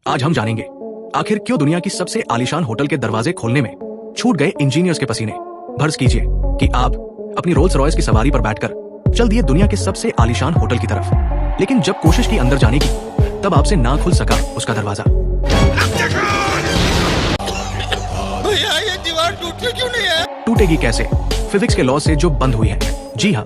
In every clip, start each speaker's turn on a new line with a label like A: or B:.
A: आज हम जानेंगे आखिर क्यों दुनिया की सबसे आलीशान होटल के दरवाजे खोलने में छूट गए इंजीनियर्स के पसीने। फर्ज कीजिए कि आप अपनी रोल्स रॉयस की सवारी पर बैठकर चल दिए दुनिया के सबसे आलीशान होटल की तरफ, लेकिन जब कोशिश की अंदर जाने की, तब आपसे ना खुल सका उसका दरवाजा।
B: भैया ये दीवार टूटती क्यों नहीं है?
A: टूटेगी कैसे? फिजिक्स के लॉ से जो बंद हुई है। जी हाँ,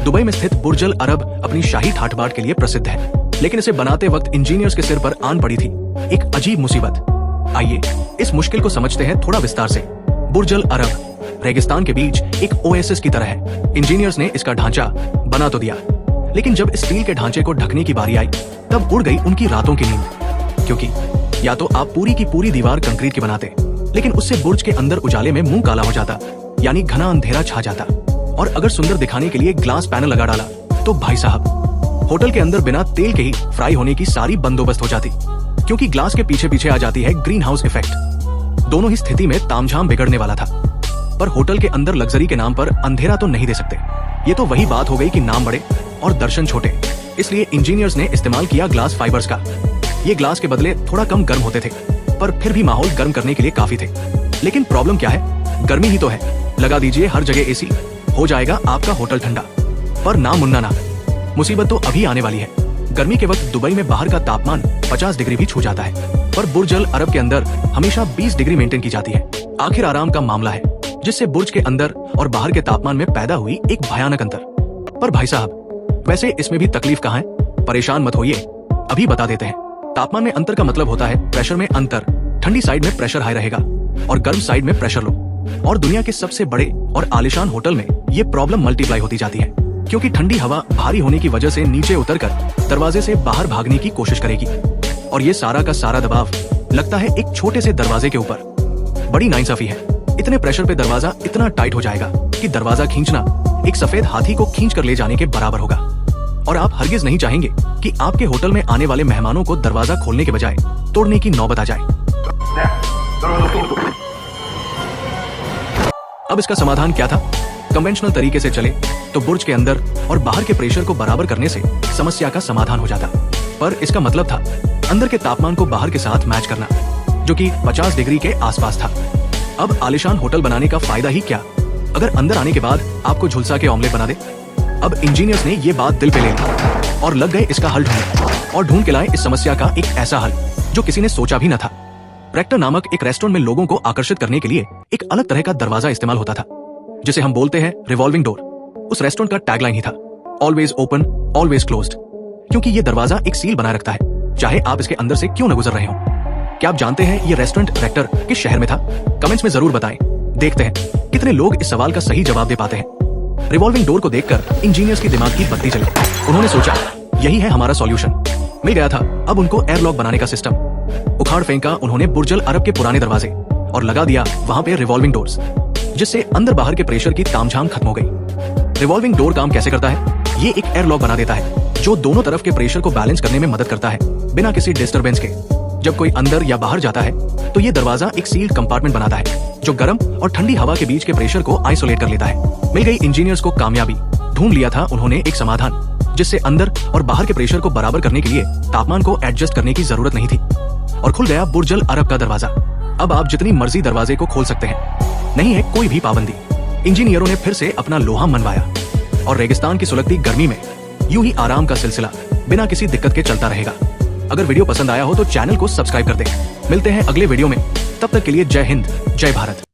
A: दुबई में स्थित बुर्ज अल अरब अपनी शाही ठाठ बाट के लिए प्रसिद्ध है, लेकिन इसे बनाते वक्त इंजीनियर्स के सिर पर आन पड़ी थी एक अजीब मुसीबत। आइए इस मुश्किल को समझते हैं थोड़ा विस्तार से। बुर्ज अल अरब रेगिस्तान के बीच एक ओएसिस की तरह है। इंजीनियर्स ने इसका ढांचा बना तो दिया, लेकिन जब स्टील के ढांचे को ढकने की बारी आई, तब उड़ गई उनकी रातों की नींद। क्योंकि या तो आप पूरी की पूरी दीवार कंक्रीट की बनाते, लेकिन उससे बुर्ज के अंदर उजाले में मुंह काला हो जाता, यानी घना अंधेरा छा जाता। और अगर सुंदर दिखाने के लिए ग्लास पैनल लगा डाला, तो भाई साहब होटल के अंदर बिना तेल के ही फ्राई होने की सारी बंदोबस्त हो जाती, क्योंकि ग्लास के पीछे पीछे आ जाती है ग्रीन हाउस इफेक्ट। दोनों ही स्थिति में तामझाम बिगड़ने वाला था। पर होटल के अंदर लग्जरी के नाम पर अंधेरा तो नहीं दे सकते। ये तो वही बात हो गई कि नाम बड़े और दर्शन छोटे, इसलिए इंजीनियर्स ने इस्तेमाल किया ग्लास फाइबर्स का। ये ग्लास के बदले थोड़ा कम गर्म होते थे, पर फिर भी माहौल गर्म करने के लिए काफी थे। लेकिन प्रॉब्लम क्या है? गर्मी ही तो है। लगा दीजिए हर जगह एसी, हो जाएगा आपका होटल ठंडा। पर ना मुन्ना ना, मुसीबत तो अभी आने वाली है। गर्मी के वक्त दुबई में बाहर का तापमान 50 डिग्री भी छू जाता है, पर बुर्ज अल अरब के अंदर हमेशा 20 डिग्री मेंटेन की जाती है। आखिर आराम का मामला है, जिससे बुर्ज के अंदर और बाहर के तापमान में पैदा हुई एक भयानक अंतर। पर भाई साहब, वैसे इसमें भी तकलीफ कहाँ है? परेशान मत होइए, अभी बता देते हैं। तापमान में अंतर का मतलब होता है प्रेशर में अंतर। ठंडी साइड में प्रेशर हाई रहेगा और गर्म साइड में प्रेशर लो। और दुनिया के सबसे बड़े और आलीशान होटल में ये प्रॉब्लम मल्टीप्लाई होती जाती है, क्योंकि ठंडी हवा भारी होने की वजह से नीचे उतरकर दरवाजे से बाहर भागने की कोशिश करेगी, और ये सारा का सारा दबाव लगता है एक छोटे से दरवाजे के ऊपर। बड़ी नाइंसाफी है। इतने प्रेशर पे दरवाजा इतना टाइट हो जाएगा कि दरवाजा खींचना एक सफेद हाथी को खींच कर ले जाने के बराबर होगा। और आप हरगिज नहीं चाहेंगे कि आपके होटल में आने वाले मेहमानों को दरवाजा खोलने के बजाय तोड़ने की नौबत आ जाए। अब इसका समाधान क्या था? कन्वेंशनल तरीके से चले तो बुर्ज के अंदर और बाहर के प्रेशर को बराबर करने से समस्या का समाधान हो जाता। पर इसका मतलब था अंदर के तापमान को बाहर के साथ मैच करना, जो कि 50 डिग्री के आसपास था। अब आलीशान होटल बनाने का फायदा ही क्या, अगर अंदर आने के बाद आपको झुलसा के ऑमलेट बना दे। अब इंजीनियर्स ने ये बात दिल पे ले ली और लग गए इसका हल ढूंढने, और ढूंढ के लाए इस समस्या का एक ऐसा हल जो किसी ने सोचा भी न था। रेक्टर नामक एक रेस्टोरेंट में लोगों को आकर्षित करने के लिए एक अलग तरह का दरवाजा इस्तेमाल होता था, जिसे हम बोलते हैं रिवॉल्विंग डोर। उस रेस्टोरेंट का टैगलाइन ही था ऑलवेज ओपन ऑलवेज क्लोज्ड, क्योंकि ये दरवाजा एक सील बनाए रखता है, चाहे आप इसके अंदर से क्यों न गुजर रहे हो। क्या आप जानते हैं ये रेस्टोरेंट रेक्टर किस शहर में था? कमेंट्स में जरूर बताएं। देखते हैं कितने लोग इस सवाल का सही जवाब दे पाते हैं। रिवॉल्विंग डोर को देखकर इंजीनियर्स की दिमाग की बत्ती जली। उन्होंने सोचा यही है हमारा सॉल्यूशन। मिल गया था अब उनको एयरलॉक बनाने का सिस्टम। उखाड़ फेंका उन्होंने बुर्ज अल अरब के पुराने दरवाजे और लगा दिया वहां पे रिवॉल्विंग डोर्स, जिससे अंदर बाहर के प्रेशर की तामझाम खत्म हो गई। रिवॉल्विंग डोर काम कैसे करता है? ये एक एयरलॉक बना देता है जो दोनों तरफ के प्रेशर को बैलेंस करने में मदद करता है, बिना किसी डिस्टरबेंस के। जब कोई अंदर या बाहर जाता है तो ये दरवाजा एक सील्ड कंपार्टमेंट बनाता है, जो गर्म और ठंडी हवा के बीच के प्रेशर को आइसोलेट कर लेता है। मिल गई इंजीनियर्स को कामयाबी। ढूंढ लिया था उन्होंने एक समाधान, जिससे अंदर और बाहर के प्रेशर को बराबर करने के लिए तापमान को एडजस्ट करने की जरूरत नहीं थी, और खुल गया बुर्ज अल अरब का दरवाजा। अब आप जितनी मर्जी दरवाजे को खोल सकते हैं, नहीं है कोई भी पाबंदी। इंजीनियरों ने फिर से अपना लोहा मनवाया, और रेगिस्तान की सुलगती गर्मी में यूं ही आराम का सिलसिला बिना किसी दिक्कत के चलता रहेगा। अगर वीडियो पसंद आया हो तो चैनल को सब्सक्राइब कर दें। मिलते हैं अगले वीडियो में, तब तक के लिए जय हिंद, जय भारत।